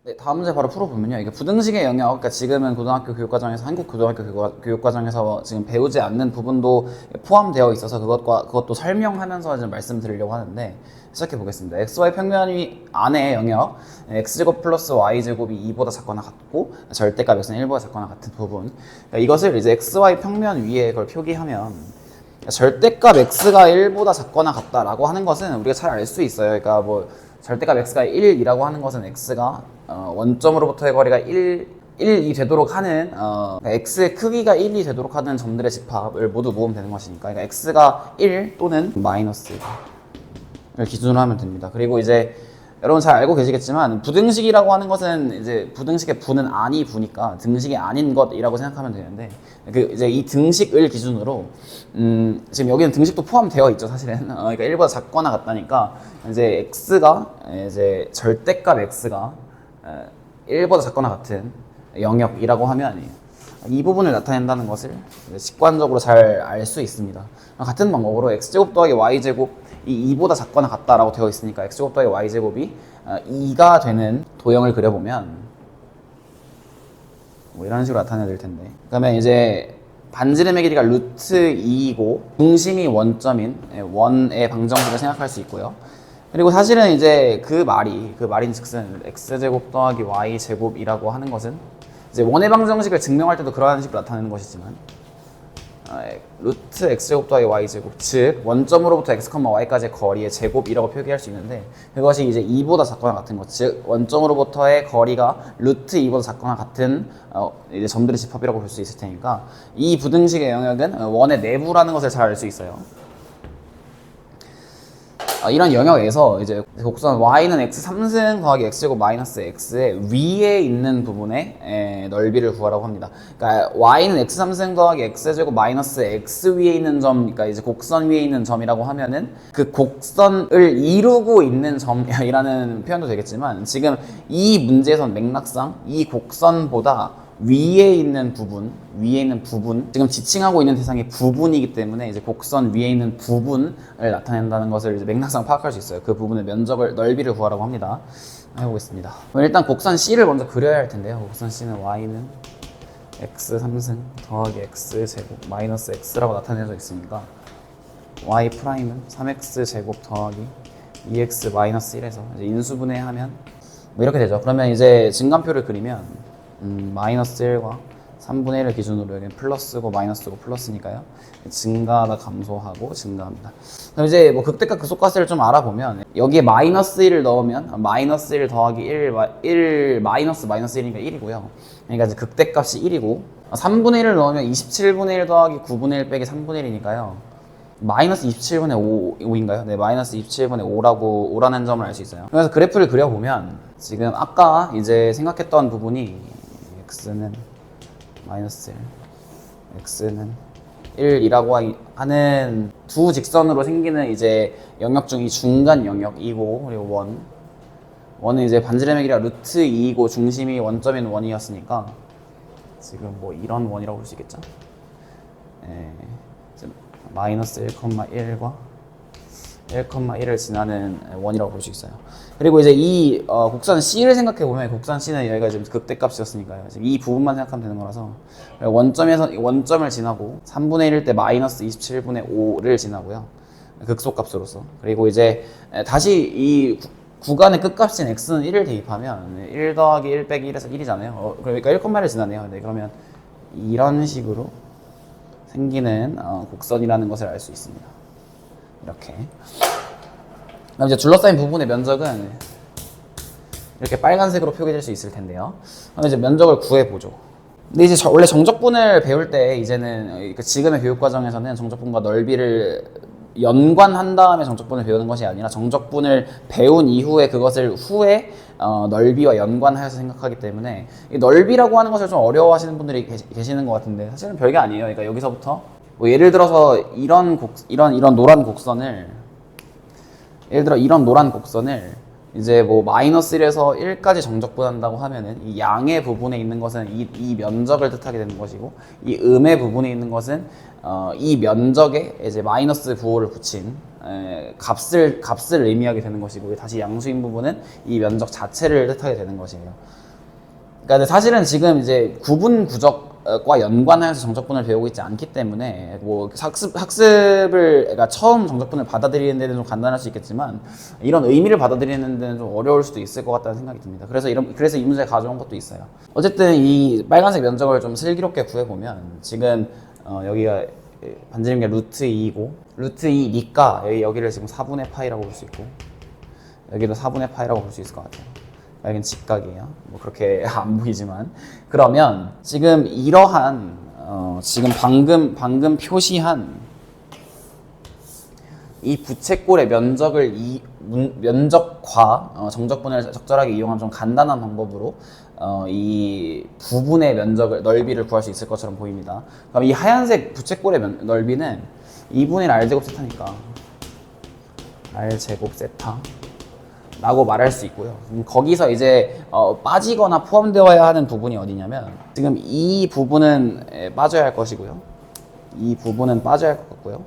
네, 다음 문제 바로 풀어보면요. 이게 부등식의 영역, 그러니까 지금은 고등학교 교육과정에서, 한국 고등학교 교육과정에서 지금 배우지 않는 부분도 포함되어 있어서 그것도 설명하면서 좀 말씀드리려고 하는데, 시작해 보겠습니다. xy 평면 위 안의 영역, x제곱 플러스 y제곱이 2보다 작거나 같고, 절대값 x는 1보다 작거나 같은 부분. 그러니까 이것을 이제 xy 평면 위에 그걸 표기하면, 절대값 x가 1보다 작거나 같다라고 하는 것은 우리가 잘 알 수 있어요. 그러니까 뭐 절대값 x가 1이라고 하는 것은 x가 원점으로부터의 거리가 1이 되도록 하는 그러니까 x의 크기가 1이 되도록 하는 점들의 집합을 모두 모으면 되는 것이니까, 그러니까 x가 1 또는 마이너스를 기준으로 하면 됩니다. 그리고 이제 여러분 잘 알고 계시겠지만 부등식이라고 하는 것은 이제 부등식의 부는 아니 부니까 등식이 아닌 것이라고 생각하면 되는데, 그 이제 이 등식을 기준으로 지금 여기는 등식도 포함되어 있죠 사실은. 그러니까 1보다 작거나 같다니까 이제 x가 이제 절대값 x가 1보다 작거나 같은 영역이라고 하면 이 부분을 나타낸다는 것을 직관적으로 잘 알 수 있습니다. 같은 방법으로 x제곱 더하기 y제곱 이 2보다 작거나 같다라고 되어 있으니까 x제곱 더하기 y제곱이 2가 되는 도형을 그려보면 뭐 이런 식으로 나타내야 될 텐데, 그러면 이제 반지름의 길이가 루트 2이고 중심이 원점인 원의 방정식을 생각할 수 있고요. 그리고 사실은 이제 그 말인즉슨 x제곱 더하기 y제곱이라고 하는 것은 이제 원의 방정식을 증명할 때도 그러한 식으로 나타내는 것이지만, 루트 x제곱 더하기 y제곱, 즉 원점으로부터 x, y까지의 거리의 제곱이라고 표기할 수 있는데, 그것이 이제 2보다 작거나 같은 것, 즉 원점으로부터의 거리가 루트 2보다 작거나 같은 이제 점들의 집합이라고 볼 수 있을 테니까 이 부등식의 영역은 원의 내부라는 것을 잘 알 수 있어요. 이런 영역에서 이제 곡선 y는 x 3승 더하기 x제곱 마이너스 x의 위에 있는 부분의 넓이를 구하라고 합니다. 그러니까 y는 x 3승 더하기 x제곱 마이너스 x 위에 있는 점, 그러니까 이제 곡선 위에 있는 점이라고 하면은 그 곡선을 이루고 있는 점이라는 표현도 되겠지만, 지금 이 문제에서는 맥락상 이 곡선보다 위에 있는 부분, 지금 지칭하고 있는 대상이 부분이기 때문에 이제 곡선 위에 있는 부분을 나타낸다는 것을 이제 맥락상 파악할 수 있어요. 그 부분의 면적을, 넓이를 구하라고 합니다. 해보겠습니다. 일단 곡선 C를 먼저 그려야 할 텐데요. 곡선 C는 y는 x 3승 더하기 x 제곱 마이너스 x라고 나타내져 있으니까 y 프라임은 3x 제곱 더하기 2x 마이너스 1에서 이제 인수분해하면 뭐 이렇게 되죠. 그러면 이제 증간표를 그리면 마이너스 1과 3분의 1을 기준으로 여기는 플러스고 마이너스고 플러스니까요. 증가하다 감소하고 증가합니다. 그럼 이제 뭐 극대값 극소값을 좀 알아보면 여기에 마이너스 1을 넣으면 마이너스 1 더하기 1 마이너스 1이니까 1이고요. 그러니까 이제 극대값이 1이고 3분의 1을 넣으면 27분의 1 더하기 9분의 1 빼기 3분의 1이니까요. 마이너스 27분의 5인가요? 네, 마이너스 27분의 5라는 점을 알 수 있어요. 그래서 그래프를 그려보면 지금 아까 이제 생각했던 부분이 x는 마이너스 1, x는 1이라고 하는 두 직선으로 생기는 이제 영역 중이 중간 영역이고, 그리고 원은 이제 반지름의 길이가 루트 2이고 중심이 원점인 원이었으니까 지금 뭐 이런 원이라고 볼 수 있겠죠. 마이너스 1,1과 1,1을 지나는 원이라고 볼 수 있어요. 그리고 이제 이 곡선 C를 생각해 보면 곡선 C는 여기가 지금 극대값이었으니까요. 지금 이 부분만 생각하면 되는 거라서 원점을 지나고 3분의 1일 때 마이너스 27분의 5를 지나고요. 극소값으로서. 그리고 이제 다시 이 구간의 끝값인 x는 1을 대입하면 1 더하기 1 빼기 1에서 1이잖아요. 그러니까 1,1을 지나네요. 네, 그러면 이런 식으로 생기는 곡선이라는 것을 알 수 있습니다. 이렇게. 그럼 이제 둘러싸인 부분의 면적은 이렇게 빨간색으로 표기될 수 있을 텐데요. 그럼 이제 면적을 구해보죠. 근데 이제 원래 정적분을 배울 때 이제는 지금의 교육 과정에서는 정적분과 넓이를 연관한 다음에 정적분을 배우는 것이 아니라 정적분을 배운 이후에 그것을 후에 넓이와 연관하여서 생각하기 때문에 이 넓이라고 하는 것을 좀 어려워하시는 분들이 계시는 것 같은데, 사실은 별게 아니에요. 그러니까 여기서부터 뭐 예를 들어서 이런 노란 곡선을 이제 뭐 -1에서 1까지 정적분한다고 하면은 이 양의 부분에 있는 것은 이 면적을 뜻하게 되는 것이고, 이 음의 부분에 있는 것은 이 면적에 이제 -9를 붙인 값을 의미하게 되는 것이고, 다시 양수인 부분은 이 면적 자체를 뜻하게 되는 것이에요. 그러니까 사실은 지금 이제 구분 구적과 연관하여서 정적분을 배우고 있지 않기 때문에 뭐 학습을 그러니까 처음 정적분을 받아들이는 데는 좀 간단할 수 있겠지만, 이런 의미를 받아들이는 데는 좀 어려울 수도 있을 것 같다는 생각이 듭니다. 그래서 이 문제 가져온 것도 있어요. 어쨌든 이 빨간색 면적을 좀 슬기롭게 구해보면, 지금 여기가 반지름이 루트 2이고 루트 2니까 여기를 지금 4분의 파이라고 볼 수 있고, 여기도 4분의 파이라고 볼 수 있을 것 같아요. 여기는 직각이에요. 뭐 그렇게 안 보이지만, 그러면 지금 이러한 지금 방금 표시한 이 부채꼴의 면적을 면적과 정적분을 적절하게 이용한 좀 간단한 방법으로 이 부분의 면적을 넓이를 구할 수 있을 것처럼 보입니다. 그럼 이 하얀색 부채꼴의 넓이는 2분의 1 r제곱 세타니까 r제곱 세타 라고 말할 수 있고요. 거기서 이제 빠지거나 포함되어야 하는 부분이 어디냐면, 지금 이 부분은 빠져야 할 것이고요, 이 부분은 빠져야 할 것 같고요,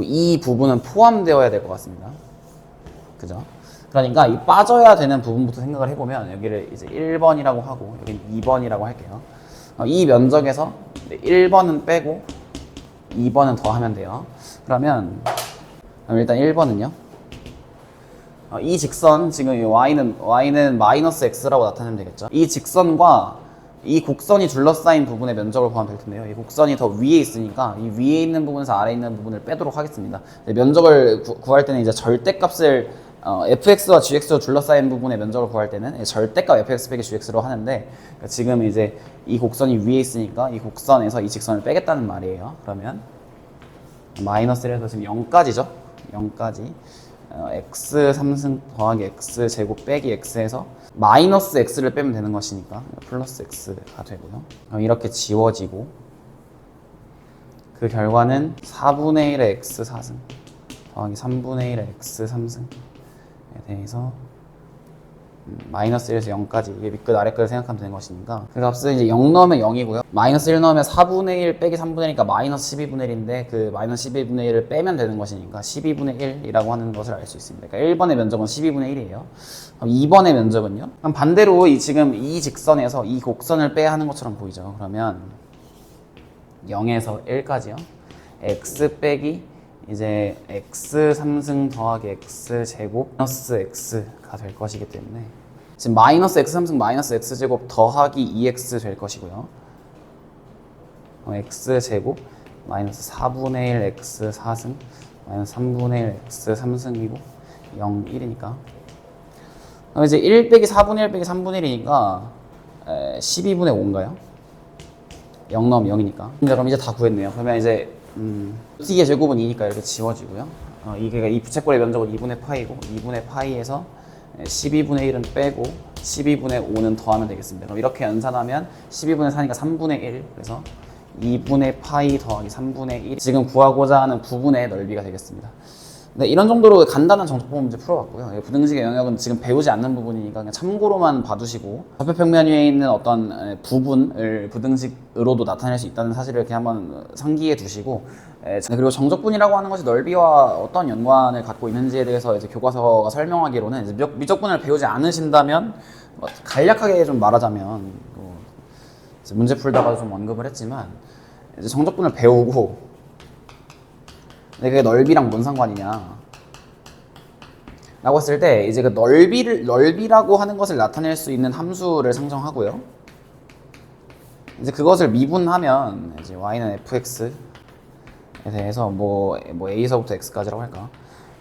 이 부분은 포함되어야 될 것 같습니다. 그죠? 그러니까 이 빠져야 되는 부분부터 생각을 해보면, 여기를 이제 1번이라고 하고 여기는 2번이라고 할게요. 이 면적에서 1번은 빼고 2번은 더하면 돼요. 그럼 일단 1번은요, 이 직선, 지금 이 y는 -x라고 나타내면 되겠죠. 이 직선과 이 곡선이 둘러싸인 부분의 면적을 구하면 될 텐데요, 이 곡선이 더 위에 있으니까 이 위에 있는 부분에서 아래에 있는 부분을 빼도록 하겠습니다. 면적을 구할 때는 이제 절대값을 fx와 gx로 둘러싸인 부분의 면적을 구할 때는 절대값 fx 빼기 gx로 하는데, 그러니까 지금 이제 이 곡선이 위에 있으니까 이 곡선에서 이 직선을 빼겠다는 말이에요. 그러면 -1에서 지금 0까지죠. 0까지 x 3승 더하기 x 제곱 빼기 x에서 -x를 빼면 되는 것이니까 플러스 x가 되고요. 이렇게 지워지고, 그 결과는 4분의 1의 x 4승 더하기 3분의 1의 x 3승에 대해서 -1에서 0까지, 이게 밑끝 아래끝을 생각하면 되는 것이니까, 그 값은 이제 0 넣으면 0이고요 -1 넣으면 4분의 1 빼기 3분의 1이니까 -12분의 1인데, 그 -12분의 1을 빼면 되는 것이니까 12분의 1이라고 하는 것을 알 수 있습니다. 그러니까 1번의 면적은 12분의 1이에요. 그럼 2번의 면적은요? 그럼 반대로 지금 이 직선에서 이 곡선을 빼야 하는 것처럼 보이죠. 그러면 0에서 1까지요. x 빼기 이제 x 3승 더하기 x 제곱 마이너스 x가 될 것이기 때문에, 지금 마이너스 x 3승 마이너스 x 제곱 더하기 2x 될 것이고요. x 제곱 마이너스 4분의 1 x 4승 마이너스 3분의 1 x 3승이고 0, 1이니까, 그럼 이제 1 빼기 4분의 1 빼기 3분의 1이니까 12분의 5인가요? 0 넣으면 0이니까. 그럼 이제 다 구했네요. 그러면 이제 t의 제곱은 2니까 이렇게 지워지고요. 이 부채꼴의 면적은 2분의 파이고, 2분의 파이에서 12분의 1은 빼고 12분의 5는 더하면 되겠습니다. 그럼 이렇게 연산하면 12분의 4니까 3분의 1, 그래서 2분의 파이 더하기 3분의 1, 지금 구하고자 하는 부분의 넓이가 되겠습니다. 네, 이런 정도로 간단한 정적분 문제 풀어봤고요. 부등식의 영역은 지금 배우지 않는 부분이니까 그냥 참고로만 봐두시고, 좌표평면 위에 있는 어떤 부분을 부등식으로도 나타낼 수 있다는 사실을 그냥 한번 상기해 두시고, 그리고 정적분이라고 하는 것이 넓이와 어떤 연관을 갖고 있는지에 대해서 이제 교과서가 설명하기로는, 이제 미적분을 배우지 않으신다면, 간략하게 좀 말하자면, 이제 문제 풀다가도 좀 언급을 했지만, 이제 정적분을 배우고, 근데 그게 넓이랑 뭔 상관이냐 라고 했을 때, 이제 그 넓이라고 하는 것을 나타낼 수 있는 함수를 상정하고요, 이제 그것을 미분하면 이제 y는 fx에 대해서 뭐 a에서부터 x까지라고 할까,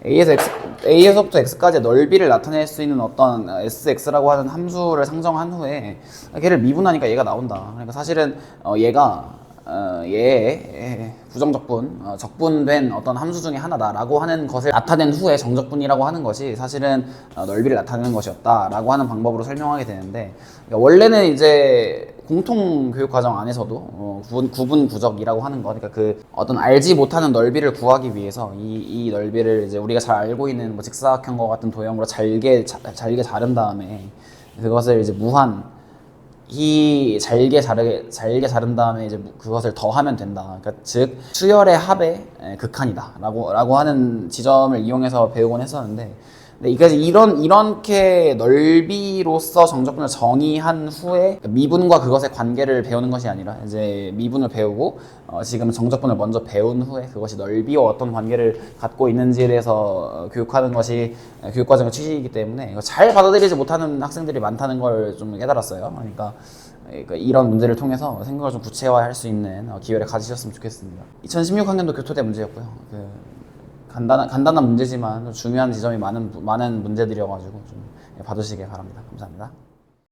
a에서부터 x까지의 넓이를 나타낼 수 있는 어떤 sx라고 하는 함수를 상정한 후에 걔를 미분하니까 얘가 나온다. 그러니까 사실은 얘가 얘의 부정적분, 적분된 어떤 함수 중에 하나다라고 하는 것을 나타낸 후에 정적분이라고 하는 것이 사실은 넓이를 나타내는 것이었다라고 하는 방법으로 설명하게 되는데, 그러니까 원래는 이제 공통 교육 과정 안에서도 구분 구적이라고 하는 거, 그러니까 그 어떤 알지 못하는 넓이를 구하기 위해서 이 넓이를 이제 우리가 잘 알고 있는 뭐 직사각형과 같은 도형으로 잘게 자른 다음에 그것을 이제 잘게 자른 다음에 이제 그것을 더하면 된다. 그러니까 즉 수열의 합의 극한이다라고 하는 지점을 이용해서 배우곤 했었는데, 근데 이렇게 넓이로서 정적분을 정의한 후에 미분과 그것의 관계를 배우는 것이 아니라 이제 미분을 배우고 지금 정적분을 먼저 배운 후에 그것이 넓이와 어떤 관계를 갖고 있는지에 대해서 교육하는 것이 교육과정의 취지이기 때문에 이거 잘 받아들이지 못하는 학생들이 많다는 걸 좀 깨달았어요. 그러니까 이런 문제를 통해서 생각을 좀 구체화할 수 있는 기회를 가지셨으면 좋겠습니다. 2016학년도 교토대 문제였고요. 간단한 문제지만 중요한 지점이 많은 문제들이어가지고 좀 봐주시길 바랍니다. 감사합니다.